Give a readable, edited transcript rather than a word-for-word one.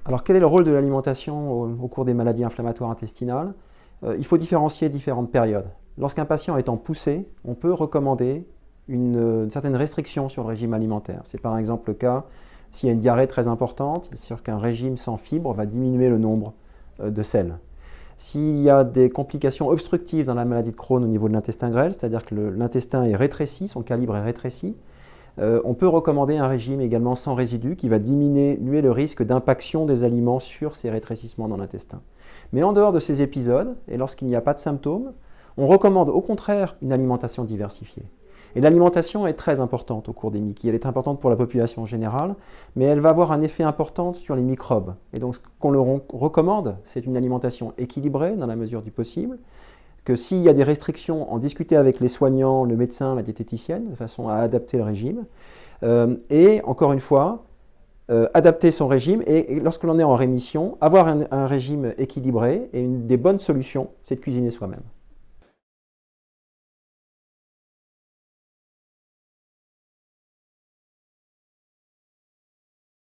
Alors, quel est le rôle de l'alimentation au cours des maladies inflammatoires intestinales? Il faut différencier différentes périodes. Lorsqu'un patient est en poussée, on peut recommander une certaine restriction sur le régime alimentaire. C'est par exemple le cas s'il y a une diarrhée très importante, c'est sûr qu'un régime sans fibres va diminuer le nombre de sels. S'il y a des complications obstructives dans la maladie de Crohn au niveau de l'intestin grêle, c'est-à-dire que l'intestin est rétréci, son calibre est rétréci, on peut recommander un régime également sans résidus qui va diminuer le risque d'impaction des aliments sur ces rétrécissements dans l'intestin. Mais en dehors de ces épisodes, et lorsqu'il n'y a pas de symptômes, on recommande au contraire une alimentation diversifiée. Et l'alimentation est très importante au cours des MICI. Elle est importante pour la population générale, mais elle va avoir un effet important sur les microbes. Et donc ce qu'on leur recommande, c'est une alimentation équilibrée dans la mesure du possible, que s'il y a des restrictions, en discuter avec les soignants, le médecin, la diététicienne, de façon à adapter le régime. Et encore une fois, adapter son régime et lorsque l'on est en rémission, avoir un régime équilibré et une des bonnes solutions, c'est de cuisiner soi-même.